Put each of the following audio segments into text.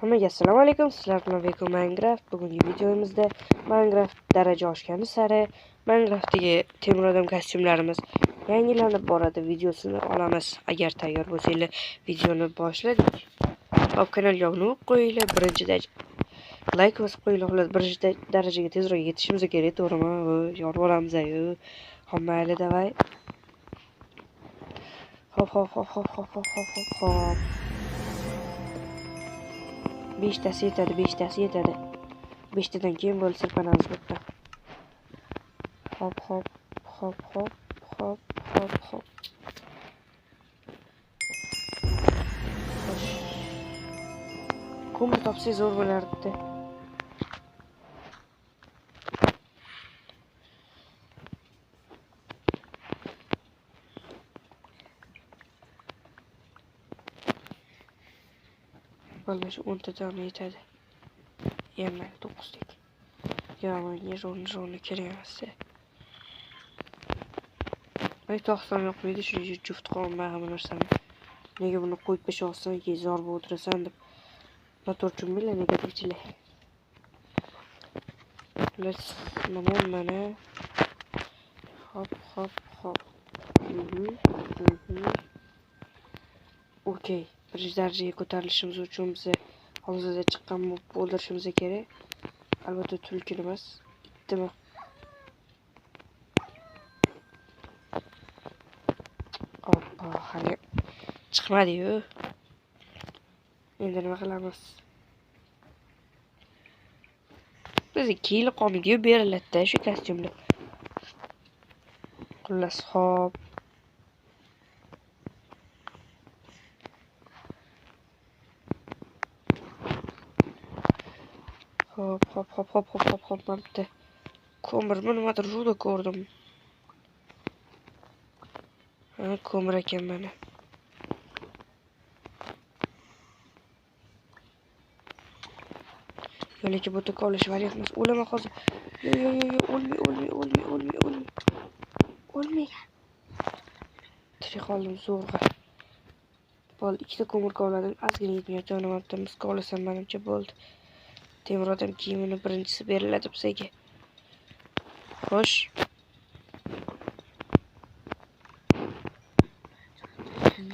Hammaga assalomu alaykum. Sizlar bilan Veko Minecraft. Bugungi videomizda Minecraft daraja oshgani sari Minecraftdagi temir odam kostyumlarimiz yangilanib boradi videosini olamiz. Agar tayyor bo'lsanglar videoni boshladik. Hop, kanalga obuna qo'yinglar. Birinchidan like bosib qo'yinglar. Xolos birinchi darajaga tezroq yetishimiz kerak, to'g'rimi? Yorib olamiz-ayu. Hop, mayli davay. Hop. 5tasi yetadi. 5tadan keyin bo'lsa sirpanamiz bu yerda. Hop. Ko'mir topsangiz zo'r bo'lardi. Mana shu 10 tadan yetadi. Yana 9 tek. Ya menga ron kerak emas. Ay to'xtam yo'qmaydi, shuning uchun juft qolmay hamma narsani. Nega buni qo'yib besh olsam, keyin zor bo'lib o'tirasan deb. Motorchim bilan negativchilar. Mana. Hop. Okey. Birinchi darajaga ko'tarilishimiz uchun biz hozirda chiqqan mobni o'ldirishimiz kerak. Albatta tulkin emas, ittimi. Hoppa, hali chiqmadi-yu. Endi nima qilamiz? Bizga kiyili qolmaydi-yu, beriladi-da shu kostyumlar. Xullas, hop. Hop, bitta ko'mirmi nimadir juda ko'rdim. Ko'mir ekan mana. Yo'laki bu to'ka olish variant emas. O'laman hozir. O'lmay. Tirik qoldim zo'rg'a. Bo'ldi, ikkita ko'mir kovladim. Ozgina yetmayapti, o'namabdi. Misga olasam menimcha bo'ldi. Temir odam kiyimini birinchisi beriladi bizga. Xo'sh.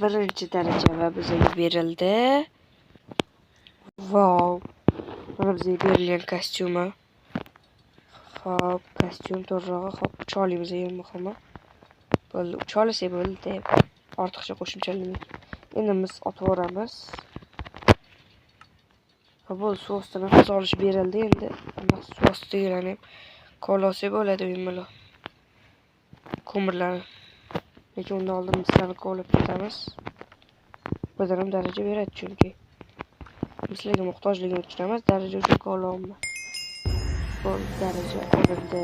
Birinchi daraja va bizga berildi. Wow. Mana bizga berilgan kostyumi. Hop, kostyum to'g'rirog'i. Hop, ucha olamiz eng muhimi. Bo'ldi, ucha olsak bo'ldi. Ortiqcha qo'shimchalarni endi biz otib o'ramiz. Bo'ldi, suv ostidan nafas olish berildi. Endi suv ostiga ham kovlasak bo'ladi bemalol. Ko'mirlarni. Lekin undan oldin biz sizlarni kovlab ketamiz. Bizdan ham daraja beradi chunki. Sizlarga muhtojligini tushunamiz, daraja uchun kovlayapman. Bo'ldi, daraja olindi.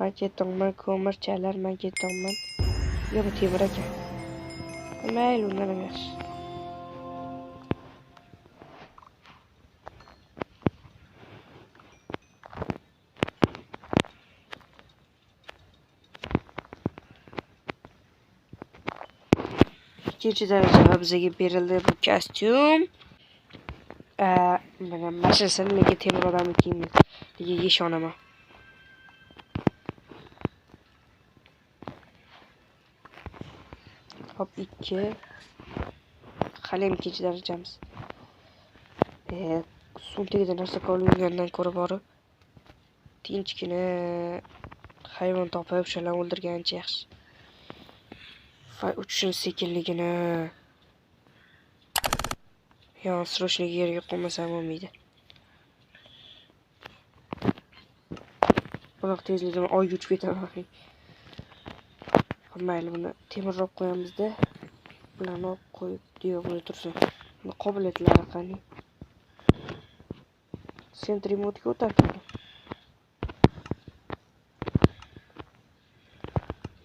Men ketdimman, ko'mirchalar, men ketdimman. Yo'q, temir ekan. Mayli, undan ham yaxshi. İkinci daraja bizga berildi bu kostyum. Mana mashinasini nega temir odamni kiyimiga ishonaman. Hop, 2. Hali ikkinchi darajamiz. Sumtegida narsa qolgandan ko'ra borib tinchgina hayvon topib o'shalarni o'ldirgancha yaxshi. Uchishini sekinligini srochniga yerga qo'ymasam bo'lmaydi. Bunaqa tezlikda oyga uchib ketaman. Mayli, buni temirroq qo'yamizda. Bularni olib qo'yib diyo'g'ini tursin. Buni qobiliyatlari qani? Sentry modga o'tarkan.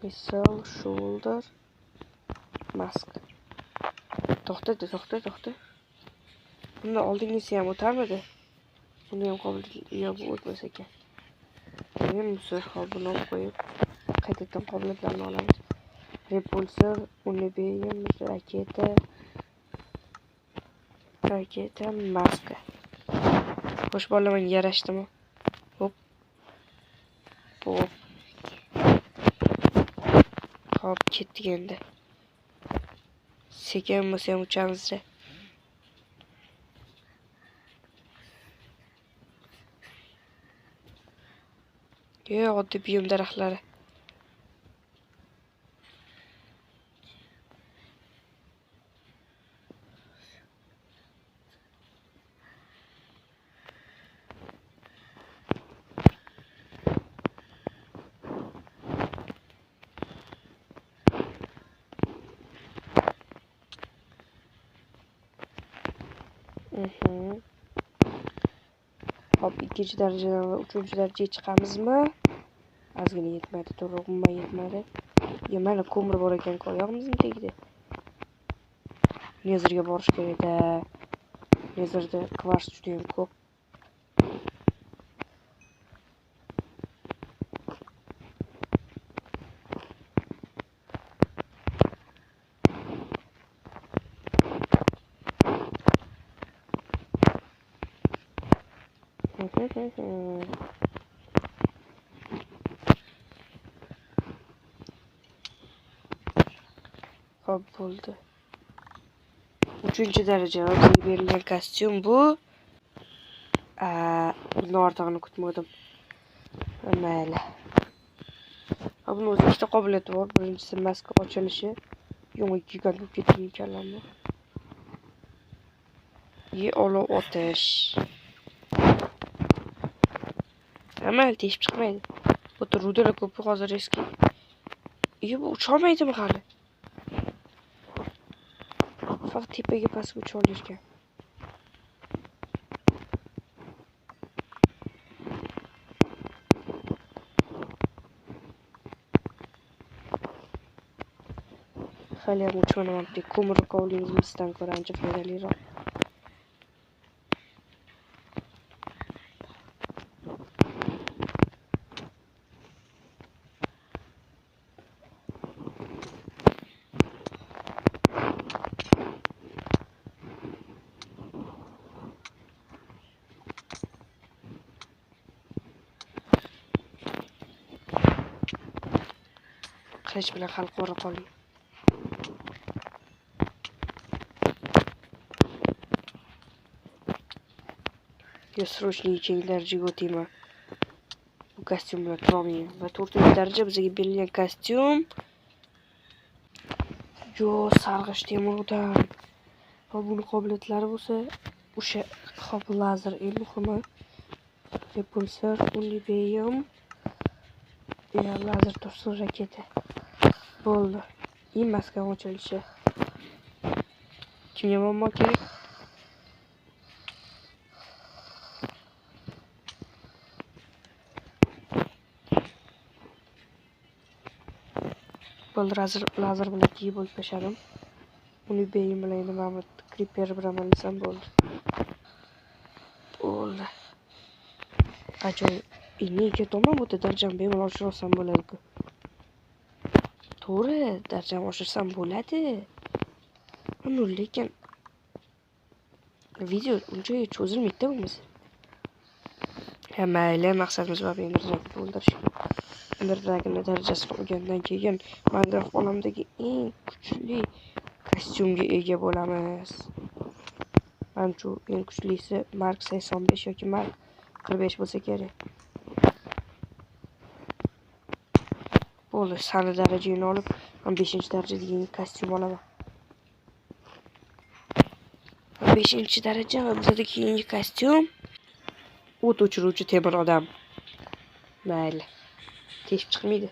Missile, shoulder, mask. To'xta. Bunda oldingisi ham o'tarmidi? Buni ham qobiliyat yo'q o'tmas ekan. Keyin hop buni olib qo'yib qaytadan qobiliyatlarni olamiz. Repulsor, Unibeyum, raketa, maska. Xo'sh, bolalar menga yarashdimi? Hop. Hop. Hop, ketdik endi. Sekin bo'lsa ham uchamiz-da. Oddiy buyum daraxtlari. Hop, 2-darajadan va 3-darajaga chiqamizmi? Ozgina yetmadi, to'g'ri umuman yetmadi. Mana ko'mir bor ekan, oyog'imizning tagida. Nezerga borish kerak-da. Nezerda kvars juda ham ko'p. Hop bo'ldi. 3-daraja bizga berilgan kostyum bu. Bundan ortig'ini kutmadim. Mayli. Buni o'zi ikkita qobiliyati bor. Birinchisi maska ochilishi. Yo'q, gigant bo'lib ketgan ekanlarmi? Olov otish. Amal teshib chiqmaydi. Bu rudalar ko'p hozir eski. Bu ucholmaydimi hali? Faqat tepaga pastga ucha olishgan. Hali ham uchmayapti. Ko'mir kovligimizdan ko'ra ancha foydaliroq. Qilich bilan hal qilib qoling. Срочно darajaga o'tayman. Bu kostyum bilan turolmayman. Va 4-daraja bizga berilgan kostyum. Sarg'ish temirdan. Va buni qobiliyatlari bo'lsa, o'sha hop lazer eng muhimi. Repulsor, Unibeyum, lazer tursin raketa. Bo'ldi. Maska ochilishi. Kimga muammo kerak? Bo'ldi, lazer bilan kiyib bo'lib tashladim. Uni beyim bilan endi mana creeper bilan olsam bo'ldi. Bo'ldi. Ajoyib. Nega tomon bu darajani bemalol oshirasam bo'ladi-ku. To'g'ri, darajani oshirsam bo'ladi. Lekin video uncha cho'zilmaydi bo'lmasa. Mayli, maqsadimiz bor Enderdragonni o'ldirish. Enderdragonni darajasini olgandan keyin Minecraft olamidagi eng kuchli kostyumga ega bo'lamiz. Manchu eng kuchlisi Mark 85 yoki Mark 45 bo'lsa kerak. Bo'ldi, sani darajani olib, 5-darajadagi kostyum olaman. 5-daraja va bizda keyingi kostyum o't o'chiruvchi temir odam. Mayli. Teshib chiqmaydi.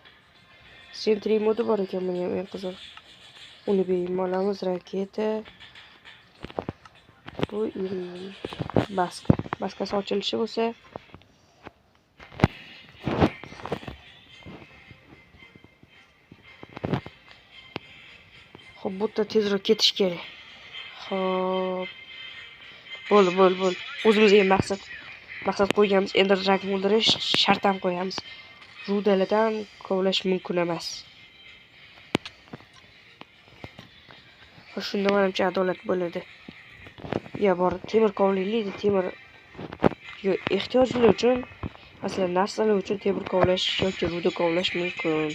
Sentry modi bor ekan, meni ham eng qiziq. Uni beyim olamiz, raketa. Bu maska. Maskasi ochilishi bo'lsa, xo'p, bu yerda tezroq ketish kerak. Xo'p. Bo'ldi. O'zimizga maqsad. maqsad qo'yganmiz. Ender Dragon o'ldirish shart ham qo'yamiz. Rudalardan kovlash mumkin emas. Shunda menimcha adolat bo'ladi. Ya bor, temir kovlaylik, temir ehtiyojlar uchun, masalan, narsalar uchun temir kovlash yoki ruda kovlash mumkin.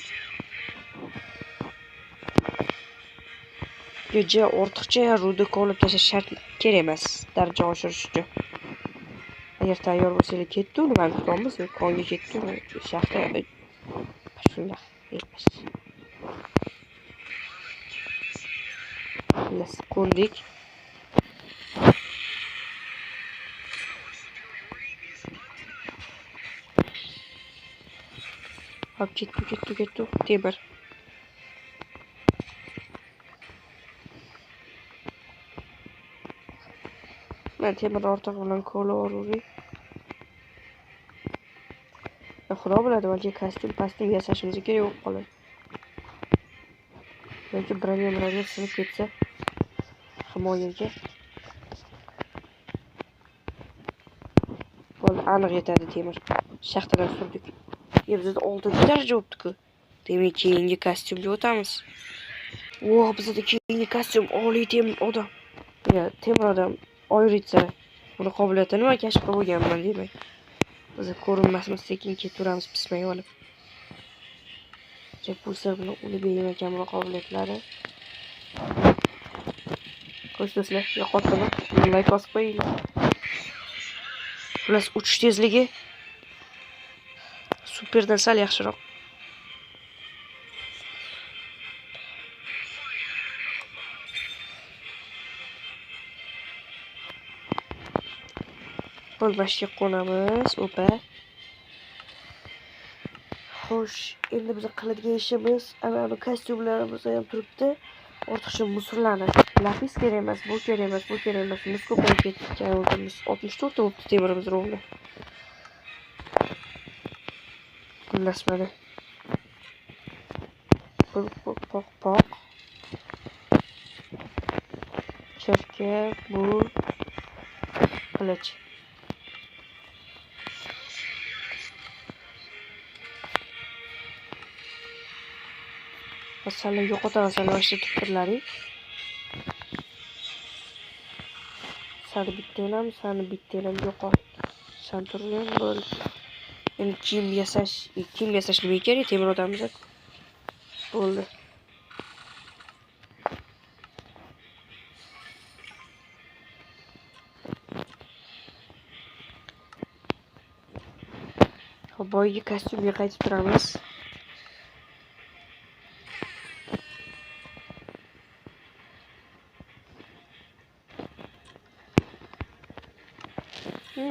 Yo'ja ortiqcha ruda kovlab tashlash shart kerak emas, daraja oshirish uchun. Agar tayyor bo'lsangiz ketdi, uni man kutamiz, konga ketdi, shaxta shunday emas. Biz kondik. Hop ketdi, temir. Ben temir ortaq bilan kovlaveraylik. Xudo biladi, balki kostyum yasashimiz kerak bo'lib qoladi. Yoki bronye sinib ketsa himoyaga. Bo'ldi, aniq yetadi temir. Shaxtadan surdik. Bizda 6 daraja bo'libdi-ku. Demak, keyingi kostyumga o'tamiz. Bizda keyingi kostyum oliy temir odam. Temir odam oyritsa, buni qobiliyatini nima kashf qilib olganman demak. Biz ko'rinmasmiz, sekin ketaveramiz pismay olib. Pulsar bilan uni beraman kamroq qobiliyatlari. Xo'sh do'stlar, yo'qotdimi? Like bosib qo'yinglar. Plus uchish tezligi superdan sal yaxshiroq. Bo'lmashga qo'namiz, opa. Xo'sh, endi biz qiladigan ishimiz ana kostyumlarimiz ham turibdi. Ortiqcha musorlarni lapis kerak emas, bu kerak emas. Biz ko'payib ketgan o'zimiz 64 ta bo'libdi temirimiz rovli. Xullas mana. Poq. Chirka, bu qilich. Masalan, yo'qotamiz ana shu tipirlaring. Sani bittaynam yo'qot. San turgan bo'ldi. Endi kiyim yasash nima kerak temir odamimiz bo'ldi. Boygi kostyumga qaytib turamiz.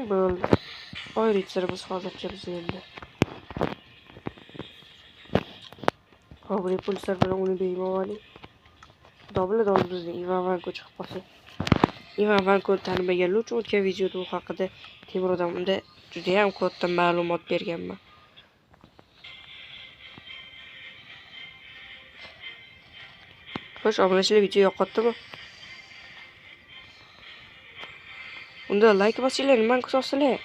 Bo'ldi. Oyritserimiz hozircha biz endi. Hozir pulsar bilan uni beymovaling. Xudo biladi, bizning Ivan Vanko chiqib qolsa. Ivan Vanko tanimaganlar uchun o'tgan videoda u haqida temir odamda juda ham katta ma'lumot berganman. Xo'sh, obunachilar video yoqotdimi? Unda like bosinglar, nimani kutasizlar?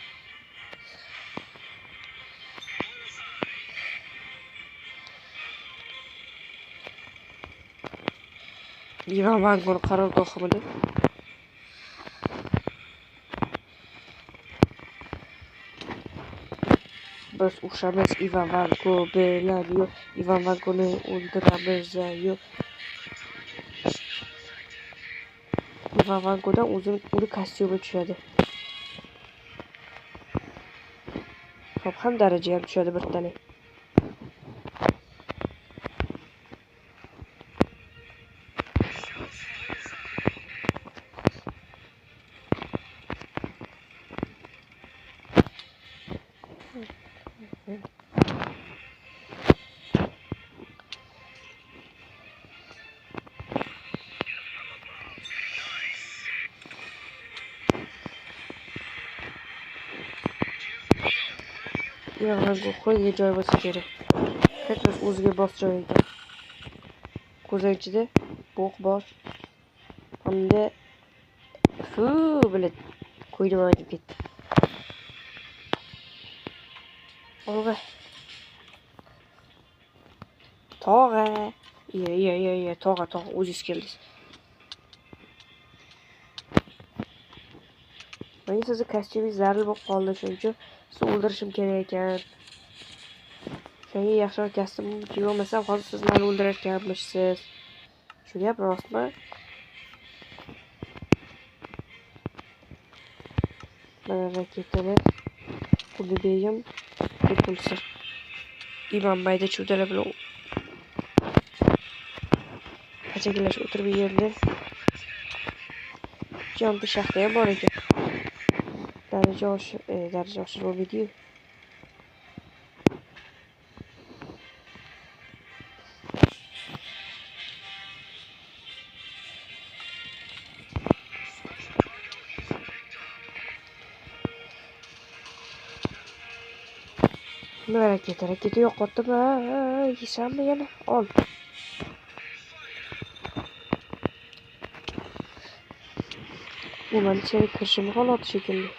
Ivan Vanko'ni qarorgohimida. Biz o'xshamiz Ivan Vanko bilan yo'q. Ivan Vankoni o'ldiramiz yo'q. Ivan Vanko'dan uni kostyumi tushadi. Hop, ham daraja ham tushadi birtalik. Yog'larga qo'yga joy bo'lsa kerak. Qaytmas o'ziga bos joyiga. Ko'zang ichida bo'q bor. Hamda bilan qo'ydim ketdi. Olg'a. Tog'a. Ye, tog'a, o'zingiz keldingiz. Men sizni kostyumingiz zarur bo'lib qoldi, shuning uchun sizni o'ldirishim kerak ekan. Shunga yaxshiroq kostyum kiyib olmasam, hozir siz meni o'ldirayotganmishsiz. Shu gap rostmi? Mana raketalar. Qudubeyim, repulsor. Ivan mayda chudalar bilan pachakalash o'tirib yerda. Jonti shaxta ham bor ekan. Daraja oshirib olmaydi-yu. Nima raketa yo'qotdimi? Yeysanmi yana? Ol. Bu meni icheri kirishim holati shekilli.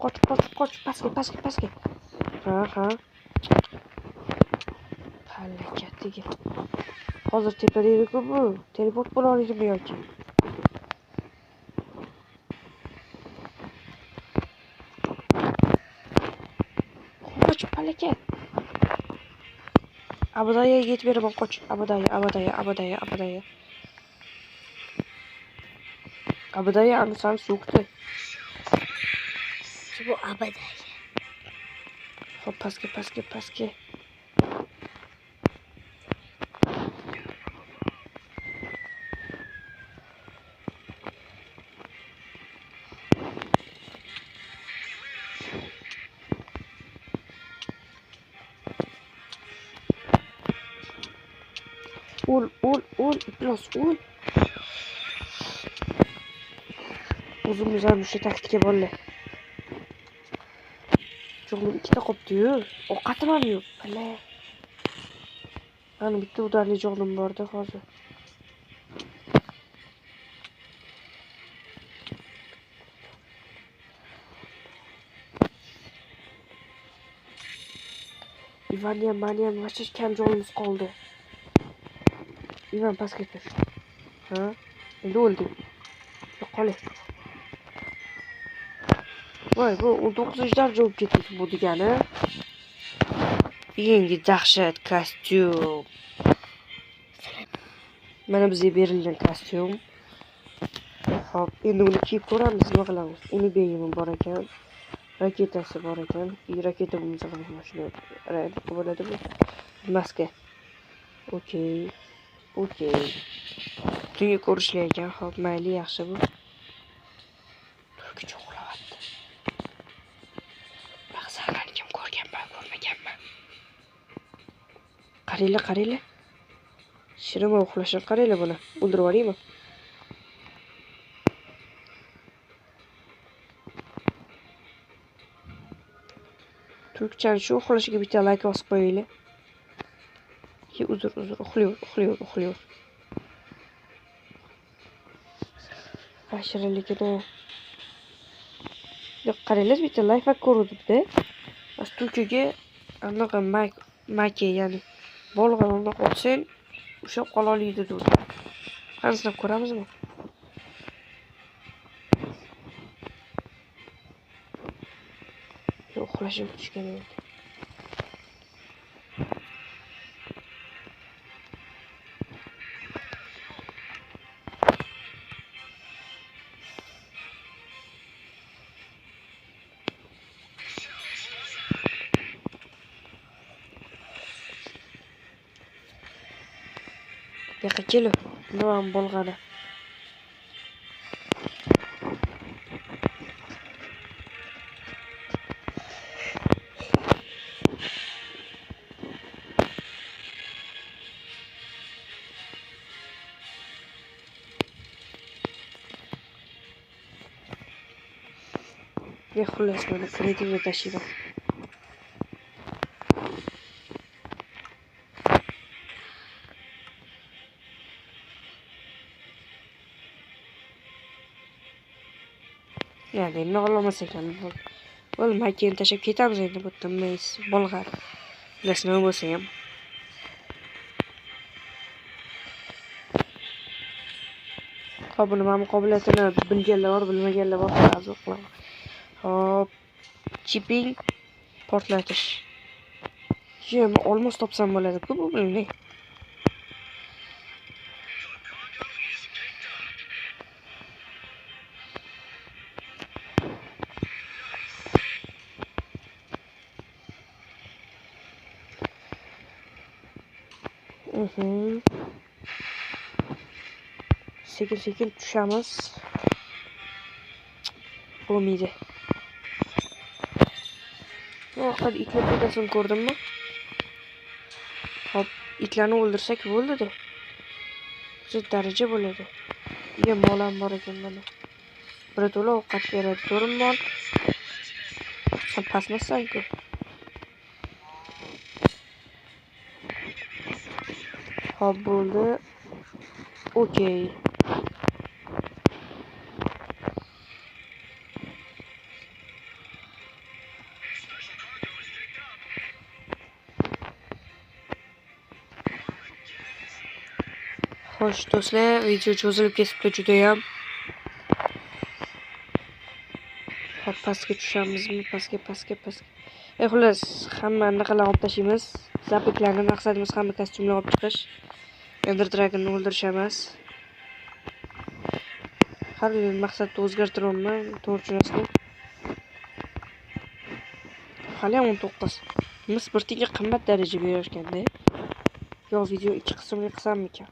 Qoch, pastga. Ha. Halakatiga. Hozir tepada edi-ku bu. Teleport bo'la oladimi yoki? Qoch, halakat. Abadoya yetib beraman, qoch. Abadoya. Abadoya ansan so'kdi. Bu abadoya. Hop, pastga. Ul, plus ul. O'zimiz ham shu taktika bolalar. Cho'g'lim ikkita qopdi-yu. Ovqatim ham yo'q. Bala. Mana bitta udarli cho'g'lim bor-da hozir. Ivan ham vachcha kam joyimiz qoldi. Ivan pastga tush. Ha? Endi o'ldim. Yo'qolay. Voy, bu 19 daraja bo'lib ketdi bu degani. Yangi dahshat kostyum. Mana bizga berilgan kostyum. Hop, endi uni kiyib ko'ramiz, nima qilamiz. Uni beyimi bor ekan. Raketasi bor ekan. Raketa bo'lmasa ham mashina bo'ladi bu. Maska. Okey. Tungi ko'rishli ekan. Hop, mayli, yaxshi bu. Turkicha uxlayapti. Baxsarlarni kim ko'rmaganman. Qaranglar. Shirima uxlashini qaranglar buni. O'ldirib yuboraymi? Turkchani shu uxlashiga bitta like bosib qo'yinglar. Uzr, uxlayver. Ashirinlikida. Yo'q, qaranglar, bitta lifehack ko'rdim-da. Bas turkiga anaqa make, ya'ni bolg'ani qo'ysang, o'sha qola oladi deb. Qani sinab ko'ramizmi? Yo'q, uxlashim tushgan edi. Yo'q, kelu. Nima bo'lgani? Xullas mana kreativga tashiyman. Yani endi ololmas ekan. Bo'ldi, makeni tashab ketamiz endi bu yerdan meys bolg'ar. Bilas nima bo'lsa ham. Buni qobiliyatini bilganlar bor, bilmaganlar bor, ta'zir qilaman. Hop, chipping portlatish. Jem olmos topsam bo'ladi-ku bu bilmay. Sekin tushamiz. Bo'lmaydi. Yo'q, itlar to'dasini ko'rdimmi? Hop, itlarni o'ldirsak bo'ldi-da. Juda daraja bo'ladi. Uyga molam bor ekan mana. Bir to'la ovqat beradi, to'rim bor. Sen pasmassan-ku. Hop, bo'ldi. Okey. Xo'sh do'stlar, video cho'zilib ketibdi juda ham. Hop, pastga tushamizmi? Pastga. Xullas, hamma anaqalarni olib tashlaymiz. Zapiklarni maqsadimiz hamma kostyumlarni olib chiqish. Ender Dragon'ni o'ldirish emas. Har bir maqsadni o'zgartiraman, to'g'ri tushunasizmi? Hali ham 19. Mis birtiga qimmat daraja berar ekanda. Yo, video 2 qismga qilsammikan?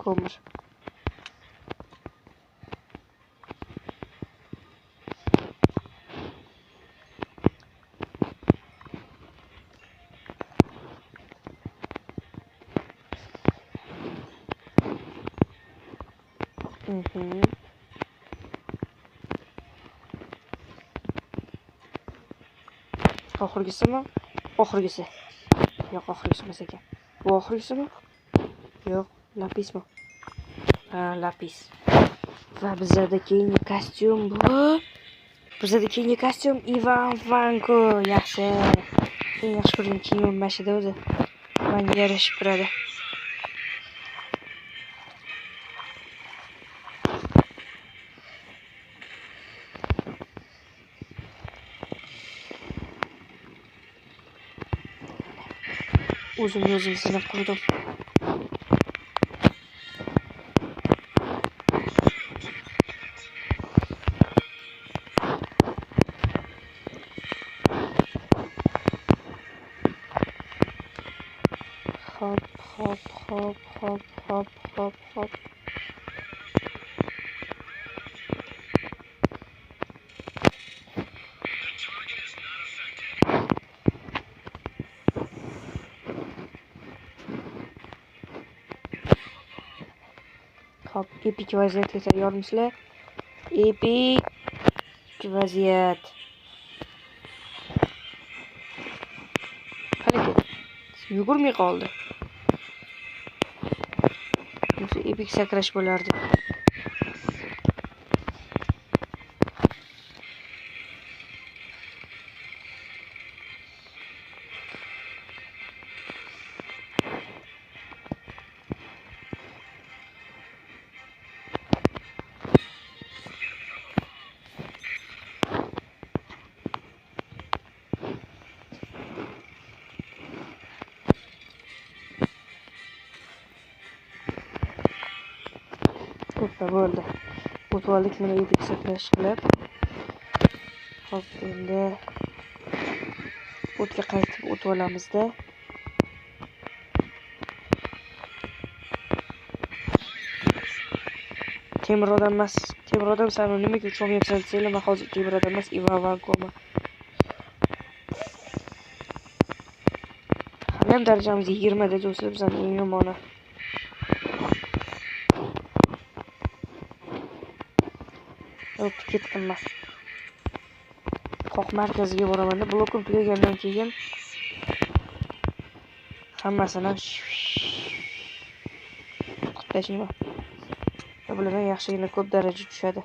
Ko'mir. Oxirgisimi? Oxirgisi. Yo'q, oxirgisi emas ekan. Bu oxirgisimi? Yo'q, lapismi? Ha, lapis. Va bizda keyingi kostyum bu. Bizda keyingi kostyum Ivan Vanko. Yaxshi. Eng yaxshi ko'rgan kiyim mashida o'zi. Menga yarashib turadi. O'zim sinab qo'ydim. Hop. Hop, epik vaziyatga tayyormisizlar? Epik vaziyat. Harakat. Yugurmay qoldi. O'zi epik sakrash bo'lardi. Bo'ldi. O'tvoldik mana epik sakrash qilib. Hop, endi o'tga qaytib o'tib olamizda. Temir odam emas. Temir odam sen nimaga uchoqyapsan desanglar, men hozir temir odam emas, Ivan Vankoman. ham darajamiz 20 da do'stlar, bizning eng yomoni. Yo'q, ketdim men. Qoq markaziga boraman-da, blokim tugagandan keyin hammasini qutashim. Bilaman, yaxshigina ko'p daraja tushadi.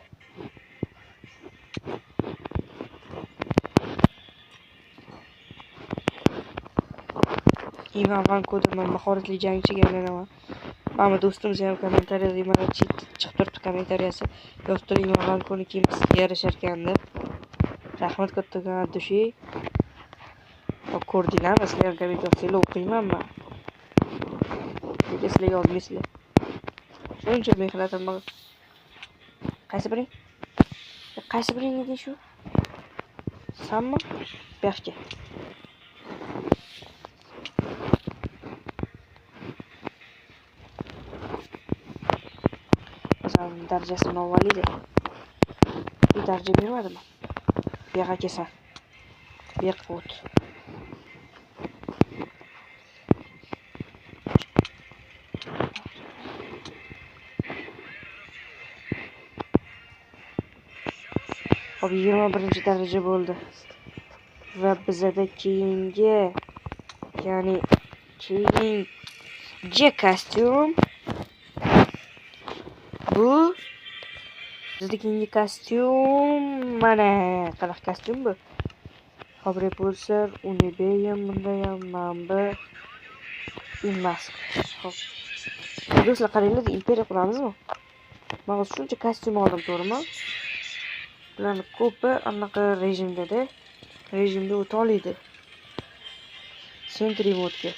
Ivan Vanko'da men mahoratli jangchiga aylanaman. Mana do'stimiz ham kommentariyada mana chiqib turibdi kommentariyasi. Do'stlar, Ivan Vanko'ni kim sizga yarashar ekan deb. Rahmat kattakon dushi. Ko'rdinglarmi? Sizlar kommentariyada o'qiyman men. Nega sizlar yozmaysizlar? Shuncha mehnatim bor. Qaysi biring? Qaysi biring edi shu? Sanmi? Bu yoqqa. Darajasini olvaliydi. Bir daraja bermadimi? Bu yoqqa kelsan. Bu yoqqa o't. Hop, 21-daraja bo'ldi. Va bizda keyingi, ya'ni keyingi kostyum bu. Bizda keyingi kostyum mana qanaqa kostyum bu? Hop, repulsor, Unibeyam bunday ham manba emas. Hop. Do'stlar, qaranglar, imperiya quramizmi? Men shuncha kostyum oldim, to'g'rimi? Bularni ko'pi anaqa rejimda-da. Rejimda o'ta oladi. Sentry modga.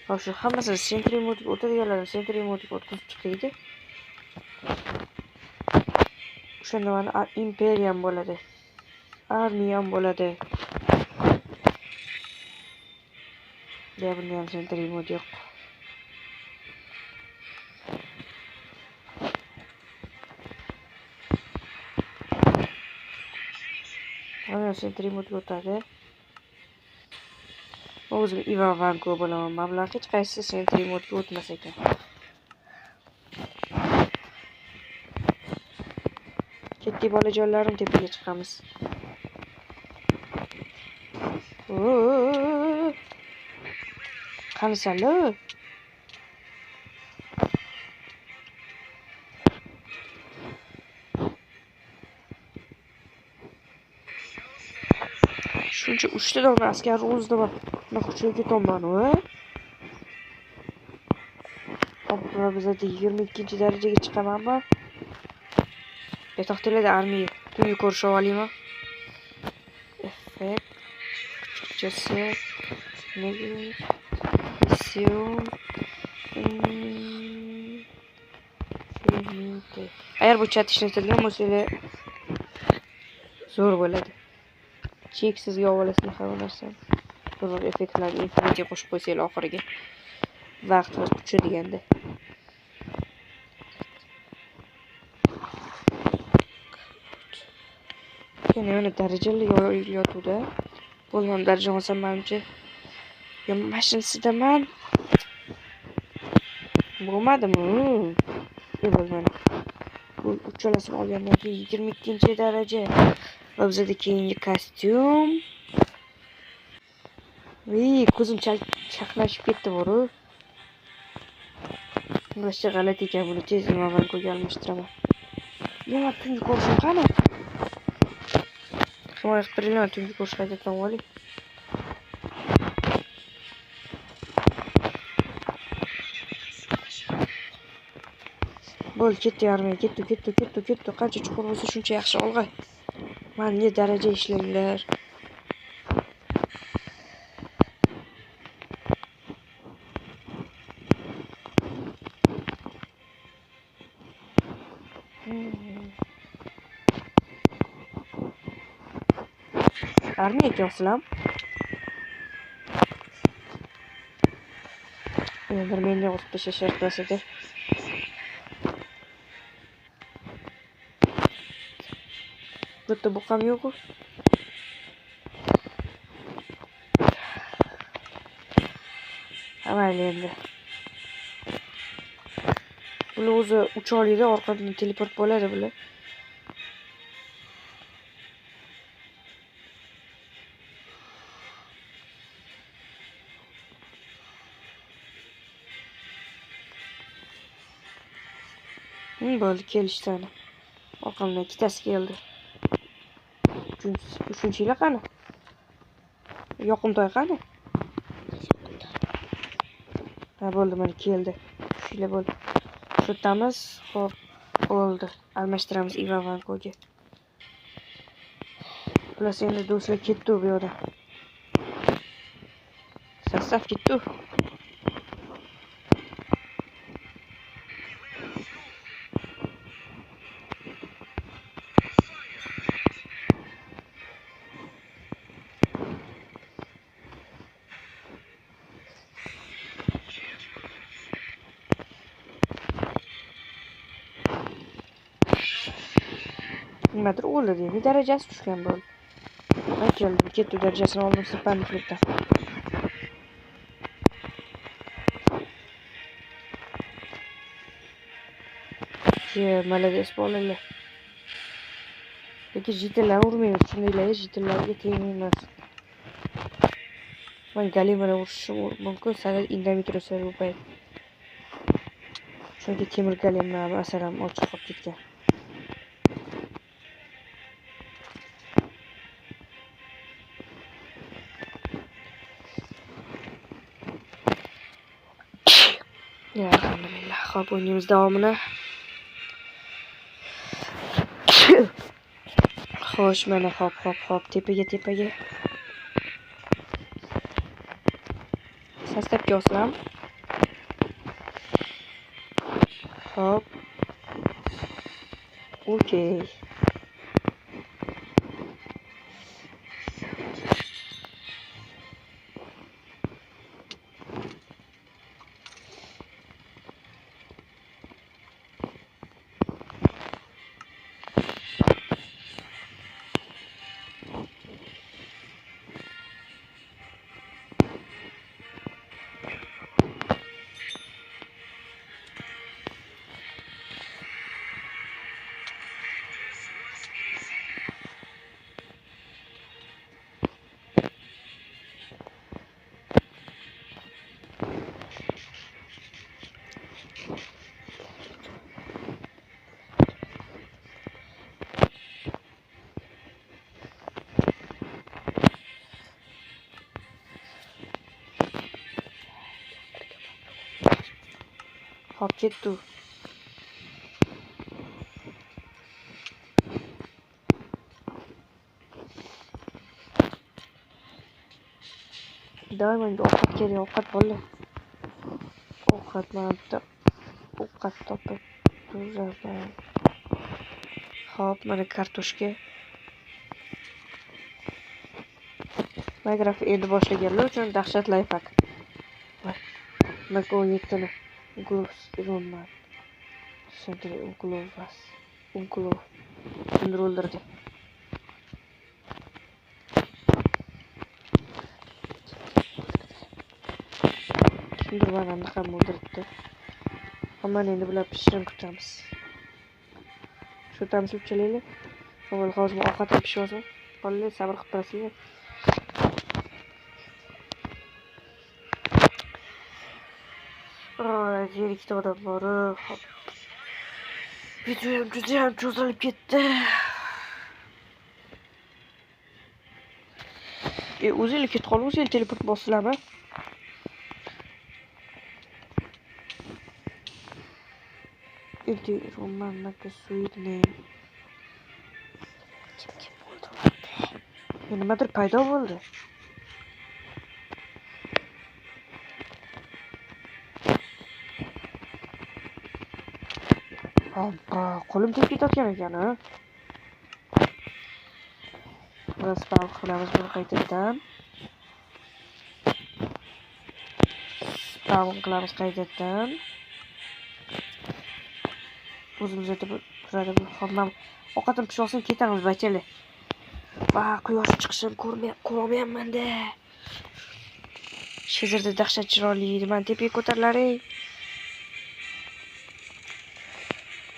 Hop, shu hammasi sentry modga o'tadiganlar sentry modga o'tkazib chiqadi. O'shanda mana imperiyam bo'ladi. Armiyam bo'ladi. Ya bunda ham sentry mod yo'q. Mana sentry modga o'tadi. O'zim Ivan Vanko bo'laman. Men bilan hech qaysi sentry modga o'tmas ekan. Ketdik bolajonlarim, tepaga chiqamiz. Qanisanlar? Shuncha 3 ta dona askar o'zida men hushga ketaman, va? Hop, bizda 22-darajaga chiqamanmi? To'xtanglar, armiya. Tungi ko'rish olaymi? Effekt. Kuchukchasi. Missiyon. Agar bu chat ishlatilgan bo'lsa, zo'r bo'ladi. Cheksiz yo'volasini hamma narsani. Zo'r effektlarni infinity qo'shib qo'ysanglar oxiriga. Vaqt va kuchi deganda. Yana darajali yotuvda. Bo'lgan daraja olsam menimcha. Yo, mashinasidaman. Bo'lmadimi? Bo'lmadi. Bu uchalasini olgandan keyin 22-daraja. Va bizda keyingi kostyum. Ko'zim chaqnashib ketdi, bor-ku. Boshqa g'alati ekan, buni tez Vanko'ga almashtiraman. Nima tungi ko'rishim qani? Himoya qilib turinglar, tungi ko'rish qaytadan oling. Bo'l, ketdi armiya, ketdi. Qancha chuqur bo'lsa shuncha yaxshi, olg'ay. Menga daraja ishlanglar. Armiya kelsam. Bir menga o'tib tashlashadi. Bitta bu ham yo'q. Mayli endi. Bular o'zi ucha oladi, orqadan teleport bo'ladi bular. Bo'ldi, kelishdi. Orqamdan ikkitasi keldi. Uchinchilar qani? Yoqimtoy qani? Ha, bo'ldi, mana keldi. Shular bo'ldi. Shutamiz, xo'p, bo'ldi. Almashtiramiz Ivan Vankoga. Plus endi do'stlar ketdi bu yoqda. Sastav ketdi. Nimadir o'ldi, darajasi tushgan bo'ldi. Men keldim, ketdi darajasini oldim sirpanlikdan. Молодец bolalar. Lekin jitillar urmaymiz, shundaylar jitillarga tegmaymiz. Men galimani urishim mumkin, sagal indamay tursa bu payt. Chunki temir galimni masalan ochiq qolib ketgan. Ya alhamdulillah, xo'p, o'yinimiz davomini. Xo'sh, mana hop, tepaga. Sastavga olsam. Hop. Okey. Hop ketdi. Doim ovqat kerak, ovqat bolalar. Ovqat mana ovqat topib turaman. Hop, mana kartoshka. Minecraft endi boshlaganlar uchun dahshat layfak. Mana 17 tani Gloves Roman. Sentry Gloves. Glove. Kimdir o'ldirdi. Kimdir bananni ham o'ldirdi. Hamma endi bular pishirib kutamiz. Shutamiz uchalaylik. Avval hozir ovqatim pishib olsin. Bolalar sabr qilib turasizlar. Ikkita odam bor. Hop. Videoyam judayam cho'zilib ketdi. O'zinglar ketib qolib, o'zinglar teleport bosdilarmi? Endi romanlarga sweet name. Kim bo'ldi? Nimadir paydo bo'ldi. Qo'lim tegib ketayotgan ekan, ha? Biz spawn qilamiz buni qaytadan. Spawn qilamiz qaytadan. O'zimizga turadi bu hammam. Ovqatim pishib olsin, ketamiz bachali. Va quyosh chiqishini ko'rmayapman-da. Shezerda dahshat chiroyli edi. Men tepaga ko'tarilaring.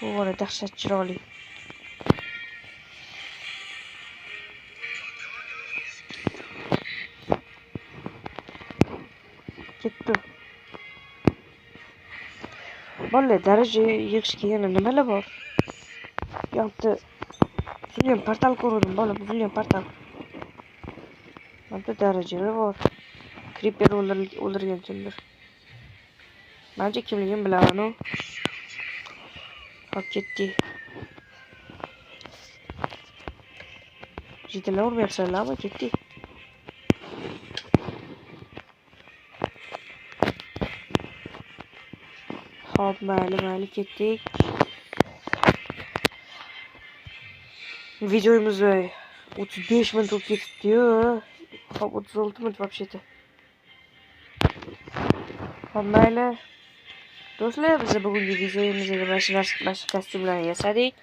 Bu dahshat chiroyli. Ketdi. Bolalar daraja yig'ishga yana nimalar bor? Yo'qda buzilgan portal ko'rdim, bola, buzilgan portal. Mana darajalar bor. Creeper o'ldirgan kimdir. Menimcha kimligini bilaman u. Hop ketdi. Jiddiy urmayapsanlarmi? Ketdi. Hop, mayli ketdik. Videomiz 35 minut olib ketibdi-yu. Hop, 36 minut вообще-то. Hop, mayli. Do'stlar, biz bugungi videomizda mana shu kostyumlarni yasadik.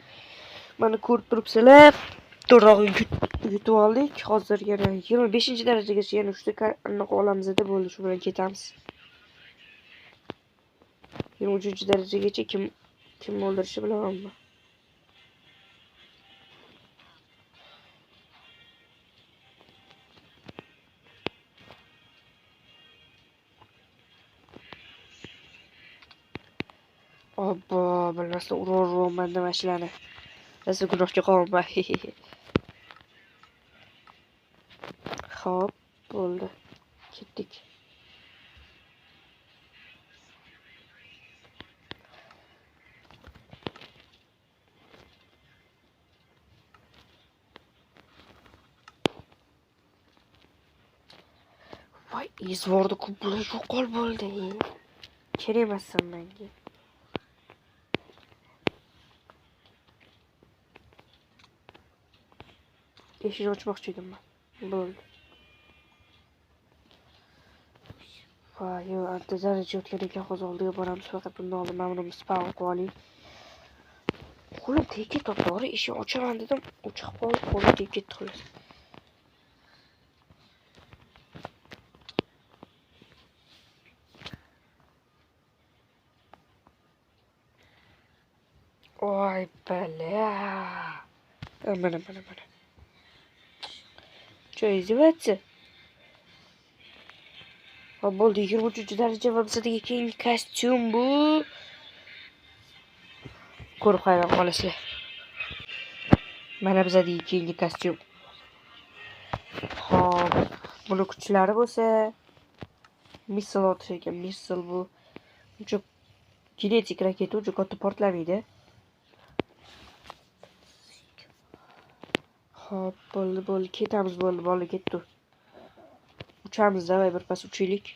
Mana ko'rib turibsizlar. To'g'ri yutib oldik. Hozir yana 25-darajagacha yana 3 ta aniq olamiz deb bo'ldi. Shu bilan ketamiz. 23-darajagacha kim o'ldirishi bilamanmi? Obbo, bilmasdan urarman nima ishlarni. Biz gunohga qolma. Hop, bo'ldi. Ketdik. Voy, izvorni ko'p yo'qol bo'ldi. Kerak emassan menga. Eshik ochmoqchi edim men. Bo'ldi. Voy, yo, ancha daraja o'tgan ekan, hozir oldiga boramiz. Faqat bundan oldin men buni spawn qilib oling. Qo'lim tegib to'g'ri eshik ochaman dedim, o'chib qolib, qo'lim tegib ketdi xolos. Oy, bala. Mana. Что, издевается? Bo'ldi, 23-daraja va bizadagi keyingi kostyum bu. Ko'rib hayron qolasizlar. Mana bizadagi keyingi kostyum. Hop, buni kuchlari bo'lsa missil otish ekan. Missil bu. Uncha kinetik raketa uncha katta portlamaydi. Hop, bo'ldi. Ketamiz, bo'ldi, bola ketdi. Uchamiz, davay birpas uchaylik.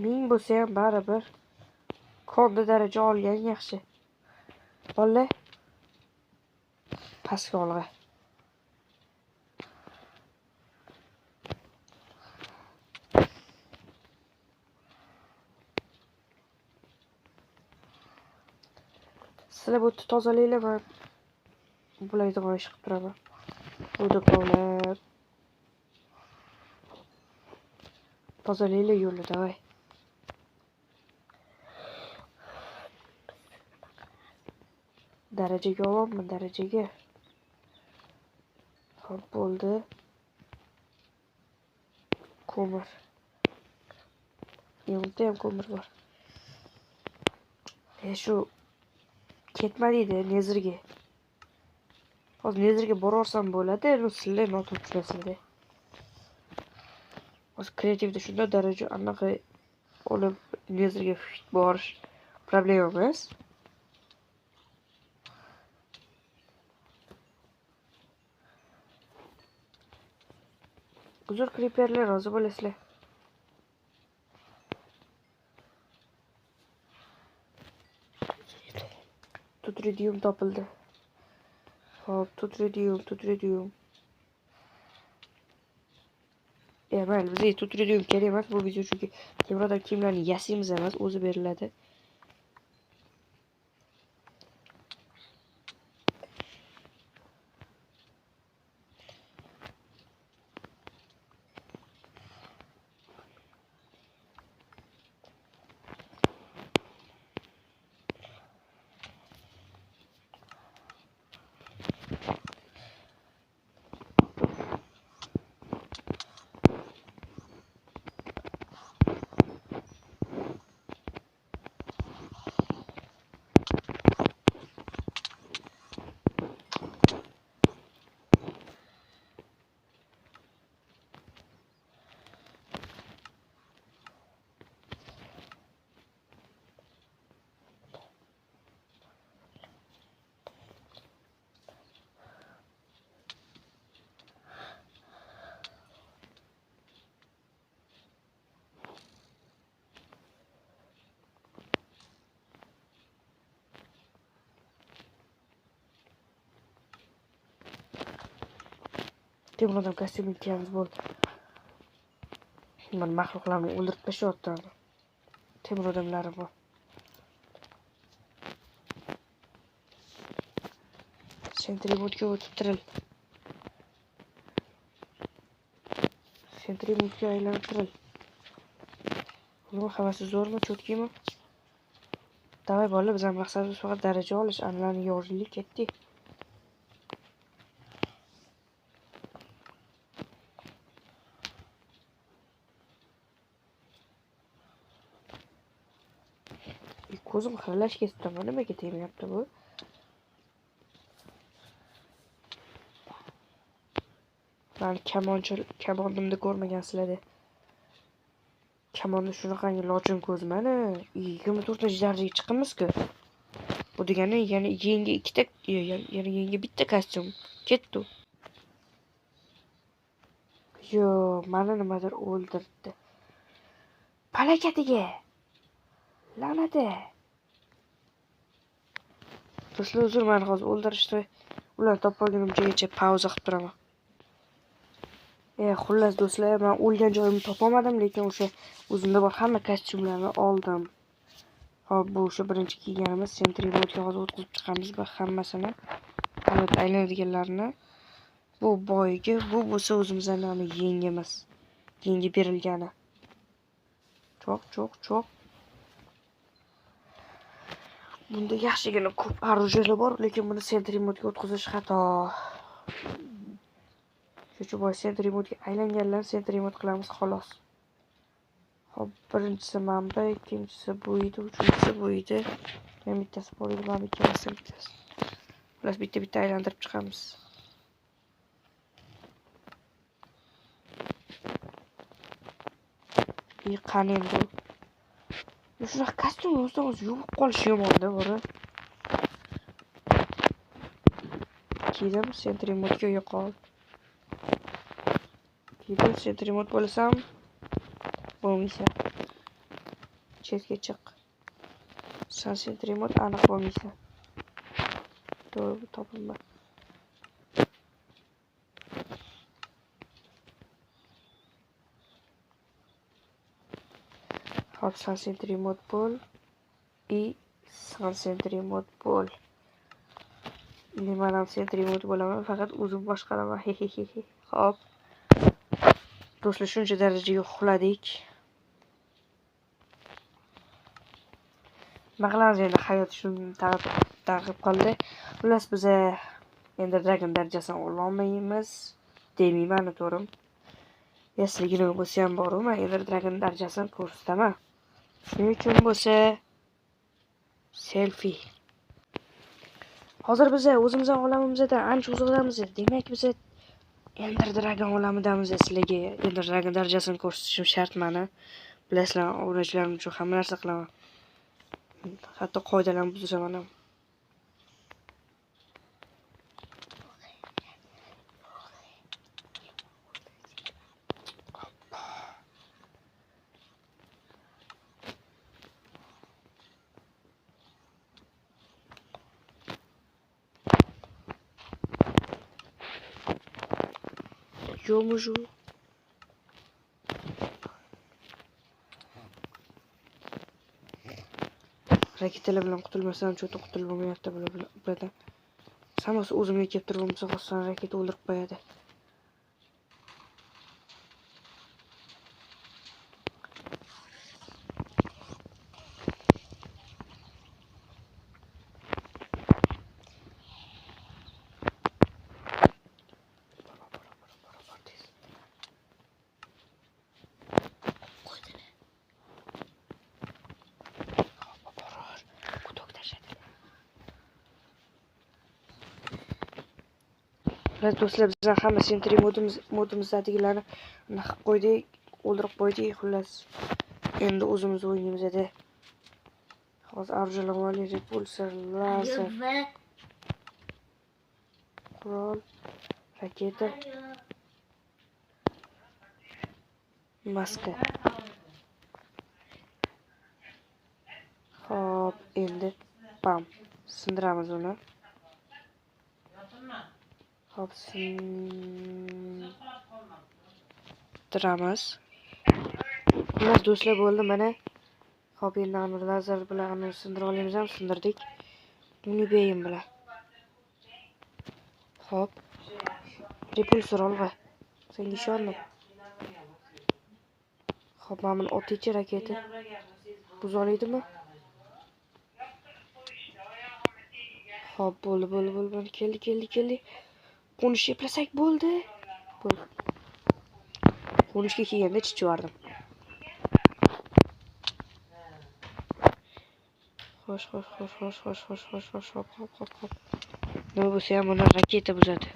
Ming bo'lsa ham baribir konda daraja olgan yaxshi. Bolalar, pastga olg'a. Sizlar bu tozalanglar, men bularga ish qilib turaman. Bu do'konlar tozalanglar yo'lni, davay. Darajaga olyapman, darajaga. Hop, bo'ldi. Ko'mir. Yo'lda ham ko'mir bor. Shu ketmadiydi nezirga. Hozir nezirga borarsam bo'ladi, sizlar noto'g'ri tushunasizlar. Hozir kreativda shunda daraja anaqa olib nezirga borish problema emas. Uzr creeperlar, rozi bo'lasizlar. Tutridium topildi. Hop, tutridium. Mayli, bizga tutorial kerak emas bu video, chunki temir odam kiyimlarini yasaymiz emas, o'zi beriladi. Temir odam kostyumini kiyamiz bo'ldi. Mana maxluqlarni o'ldirib tashlayapti. Temir odamlari bor. Sentributga o'tib tiril. Sentributga aylanib tiril. Bunun havasi zo'rmi, cho'tkimi? Davay bolalar, bizning maqsadimiz faqat daraja olish, anlarni yorishlik ketdi. Ko'zim xiralash ketdi. Nimaga tegmayapti bu? Ben kamonnimni ko'rmagansizlar. Kamonni shunaqangi lochin ko'z mana 24-darajaga chiqamiz-ku. Bu degani yana yengi ikkita, yana yengi bitta kostyum ketdi. Yo, mana nimadir o'ldirdi. Palakatiga. La'nati. Do'stlar, uzr, men hozir o'ldirishni ular topolgunimcha pauza qilib turaman. Xullas do'stlar, men o'lgan joyimni topolmadim, lekin o'sha o'zimda bor hamma kostyumlarni oldim. Hop, bu o'sha birinchi kiyganimiz sentributga hozir o'tkazib chiqamiz va hammasini. Albatta aylanadiganlarni. Bu boyga, bu bo'lsa o'zimizning yengimiz. Yengi berilgani. Cho'q. Bunda yaxshigina ko'p orужиялар bor, lekin buni sentributga o'tkazish xato. Shu bois sentributga aylanganlarni sentribut qilamiz xolos. Hop, birinchisi mana, ikkinchisi bu edi, uchinchisi bu edi. Men bittasi bor edi, mana ikkalasi bittasi. Xolos bitta aylantirib chiqamiz. Qani endi. Shunaqa kostyum o'zi yuvib qolishi yomon-da, bora. Kiydim, sentributga yo'qol. Kiydim, sentribut bo'lasam, bo'lmaysan. Chetga chiq. Sen sentribut aniq bo'lmaysan. To'g'ri, topilma. Hop, sen sentribut bo'l. Sen sentribut bo'l. Men ham sentribut bo'laman, faqat o'zim boshqaraman. Hop. Do'stlar, shuncha darajaga uxladik. Maqlamiz endi hayot shuni taqib qoldi. Xullas biz endi Dragon darajasini ololmaymiz. Demayman, to'g'rim. Sizlarga bo'lsa ham bor, men endi Dragon darajasini ko'rsataman. Shuning uchun bo'lsa selfie. Hozir biz o'zimizning olamimizda ancha uzoqdamiz. Demak, biz Ender Dragon olamidamiz. Sizlarga Ender Dragon darajasini ko'rsatishim shart meni. Bilasizlar, o'yinchilarim uchun hamma narsa qilaman. Hatto qoidalarni buzaman ham. Ё-моё. raketalar bilan qutulmasam cho'ta qutulib bo'lmayapti bulardan. Samosi o'zimga kelib turib bo'lmasa xossan raketa o'ldirib qo'yadi. Do'stlar, bizlar hamma sentry modimizdagi naqib qo'ydik, o'ldirib qo'ydik, xullas. Endi o'zimiz o'ynaymiz edi. Hozir arjulamovali repulsor, lazer, qurol, raketa, maska. Hop, endi bam, sindiramiz uni. Hop, sindiramiz. Xullas do'stlar, bo'ldi mana. Hop, endi lazer bilan sindirib olamiz ham, sindirdik. Uni beyin bilan. Hop. Repulsor olg'a. Senga ishondim. Hop, mana buni otuvchi raketa. Buza olaydimi? Hop, bo'ldi. Keldi. Qo'nish eplasak bo'ldi. Qo'nishga kelganda chichivardim. Xo'sh. Hop. Nima bo'lsa ham buni raketa buzadi.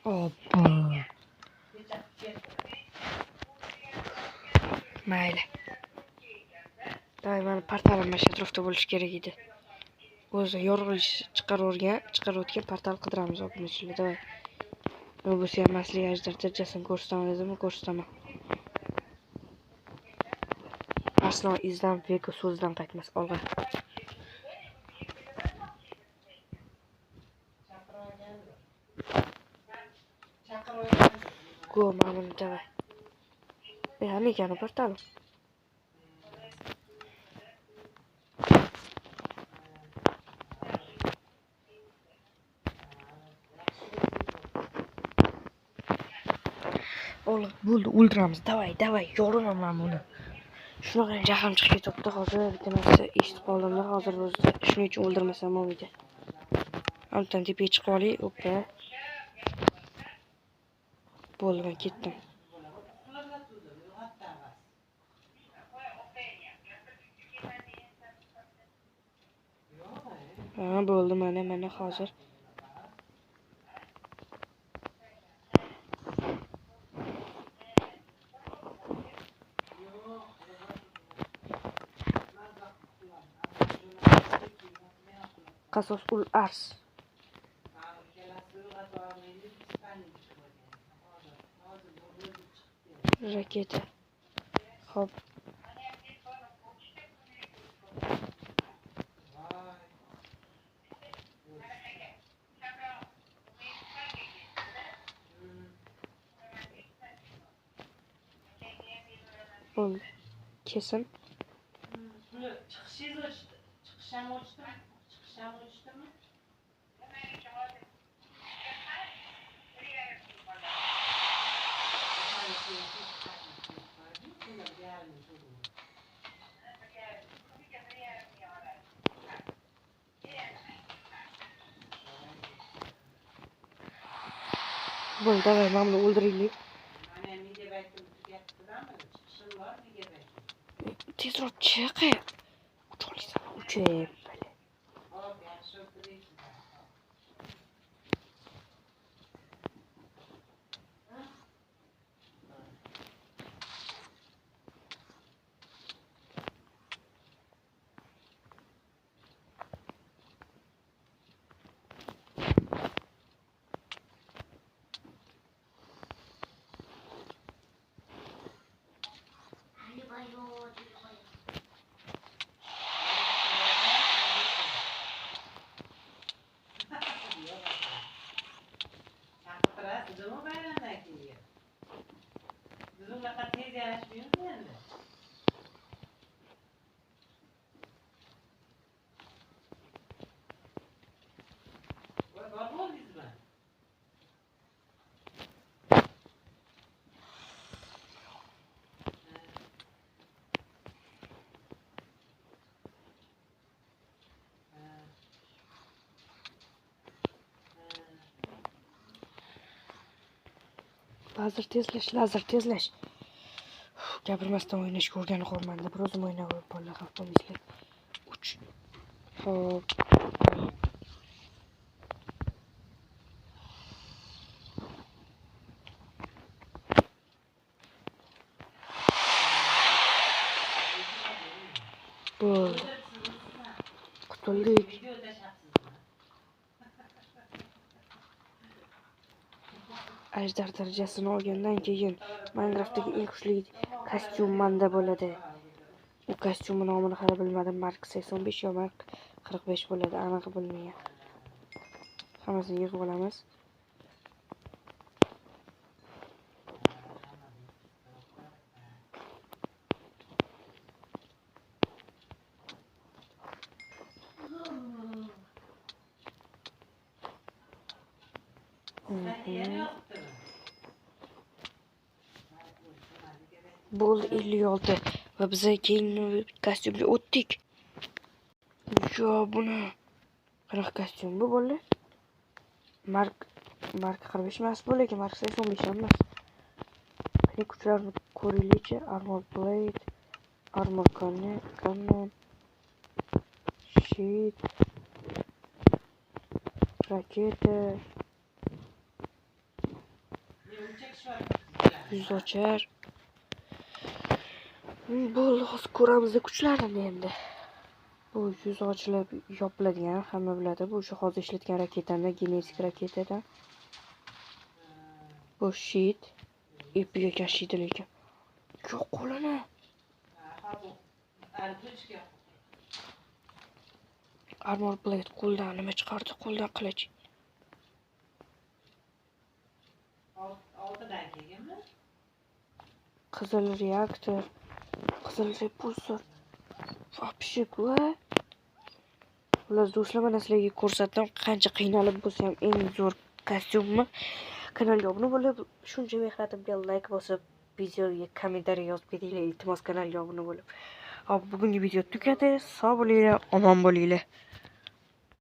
Hoppa. Mayli. Mana portalim mana shu atrofda bo'lishi kerak edi. O'zi yorug'lik chiqarayotgan portal qidiramiz obunachilar. Davay. Nima bo'lsa ham asli ajdar darajasini ko'rsataman dedimmi? Ko'rsataman. Aslo izdan Vego so'zdan qaytmas. Olg'a. Go, mamuni davay. Nima ekan portal? Bo'ldi, o'ldiramiz. Davay, yo'raman buni. Shunaqa jahlim chiqib ketibdi hozir. Bitta narsa eshitib qoldim. Hozir o'zida shuning uchun o'ldirmasam bo'lmaydi. Amtan tepaga chiqib olay. Oppa. Bo'ldi, men ketdim. Bo'ldi, mana hozir. Qasos ul ars. Raketa. Hop. Bo'ldi. Kesin. Bo'ldi, davay, mana buni o'ldiraylik. Tezroq chiq. Ucholaysan, uchib. Kızımı bayramdan geliyor. Bizim kadar tez yaşmıyor mu yani? Var mı bizim? Lazır tezlash. Gapirmasdan o'ynashga o'rganib qolmanda. Bir o'zim o'ynab olib bola xavf bo'lmaysizlar. 3. Hop. Bo'ldi. Qutuldik. Ajdar darajasini olgandan keyin Minecraftdagi eng kuchli kostyum menda bo'ladi. U kostyumning nomini hali bilmadim. Mark 85 yo Mark 45 bo'ladi. Aniq bilmayman. Hammasini yig'ib olamiz. Bo'ldi 56 va biz keyingi kostyumga o'tdik. Yo buni qanaqa kostyum bu bo'ldi? Mark 45 emas bu, lekin Mark 85 emas. Meni kuchlarni ko'ringlar. Armor plate, armor cannon, sheet, raketa, yuz ochar. Bo'ldi, hozir ko'ramiz kuchlarini endi. Bu yuz ochilib yopiladigan, hamma biladi. Bu shu hozir ishlatgan raketadan, genetik raketadan. Bu sheet ipiga kashiydi lekin. Yo'q qo'lini. Armor plate qo'ldan nima chiqardi? Qo'ldan qilich. Oltidan kelganmi? Qizil reaktor, qizil repulsor. Vapshik va ular do'stlar, mana sizlarga ko'rsatdim qancha qiynalib bo'lsa ham eng zo'r kostyumni. Kanalga obuna bo'lib, shuncha mehnatim bilan like bosib, videoga kommentariy yozib ketinglar. Iltimos kanalga obuna bo'lib. Hop, bugungi video tugadi. Sog' bo'linglar, omon bo'linglar.